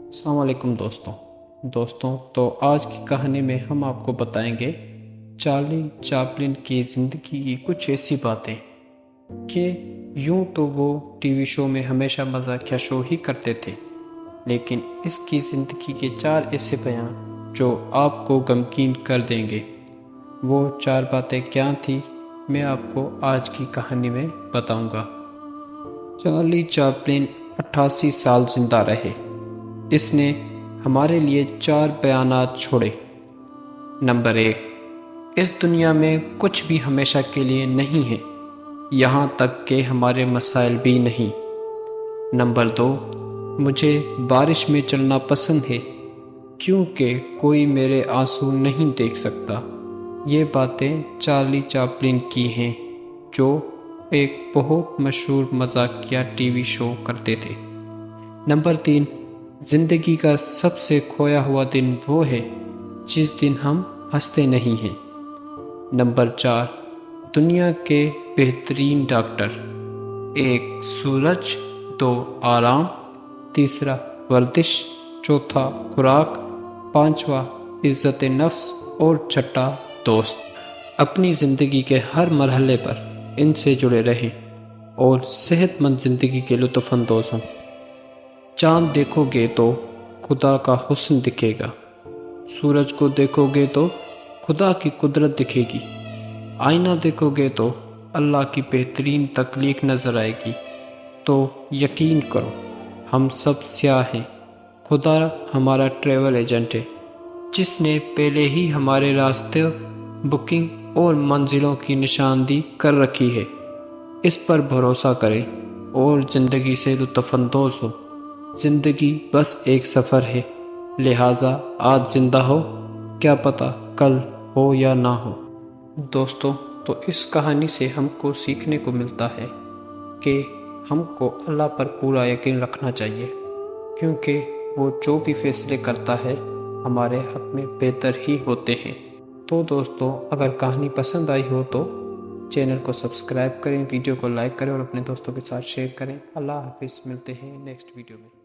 السلام علیکم دوستوں تو آج کی کہانی میں ہم آپ کو بتائیں گے چارلی چاپلن کی زندگی کی کچھ ایسی باتیں کہ یوں تو وہ ٹی وی شو میں ہمیشہ مزاحیہ شو ہی کرتے تھے، لیکن اس کی زندگی کے 4 ایسے بیان جو آپ کو غمگین کر دیں گے۔ وہ 4 باتیں کیا تھیں میں آپ کو آج کی کہانی میں بتاؤں گا۔ چارلی چاپلن 88 سال زندہ رہے۔ اس نے ہمارے لیے 4 بیانات چھوڑے۔ نمبر 1، اس دنیا میں کچھ بھی ہمیشہ کے لیے نہیں ہے، یہاں تک کہ ہمارے مسائل بھی نہیں۔ نمبر 2، مجھے بارش میں چلنا پسند ہے کیونکہ کوئی میرے آنسو نہیں دیکھ سکتا۔ یہ باتیں چارلی چاپلن کی ہیں جو ایک بہت مشہور مزاحیہ ٹی وی شو کرتے تھے۔ نمبر 3، زندگی کا سب سے کھویا ہوا دن وہ ہے جس دن ہم ہنستے نہیں ہیں۔ نمبر 4، دنیا کے بہترین ڈاکٹر: 1 سورج، 2 آرام، 3 ورزش، 4 خوراک، 5واں عزت نفس اور 6 دوست۔ اپنی زندگی کے ہر مرحلے پر ان سے جڑے رہیں اور صحت مند زندگی کے لطف اندوز ہوں۔ چاند دیکھو گے تو خدا کا حسن دکھے گا، سورج کو دیکھو گے تو خدا کی قدرت دکھے گی، آئینہ دیکھو گے تو اللہ کی بہترین تخلیق نظر آئے گی۔ تو یقین کرو ہم سب سیاہ ہیں، خدا ہمارا ٹریول ایجنٹ ہے جس نے پہلے ہی ہمارے راستے بکنگ اور منزلوں کی نشاندہی کر رکھی ہے۔ اس پر بھروسہ کریں اور زندگی سے لطف اندوز ہو۔ زندگی بس ایک سفر ہے، لہٰذا آج زندہ ہو، کیا پتہ کل ہو یا نہ ہو۔ دوستوں، تو اس کہانی سے ہم کو سیکھنے کو ملتا ہے کہ ہم کو اللہ پر پورا یقین رکھنا چاہیے، کیونکہ وہ جو بھی فیصلے کرتا ہے ہمارے حق میں بہتر ہی ہوتے ہیں۔ تو دوستوں، اگر کہانی پسند آئی ہو تو چینل کو سبسکرائب کریں، ویڈیو کو لائک کریں اور اپنے دوستوں کے ساتھ شیئر کریں۔ اللہ حافظ، ملتے ہیں نیکسٹ ویڈیو میں۔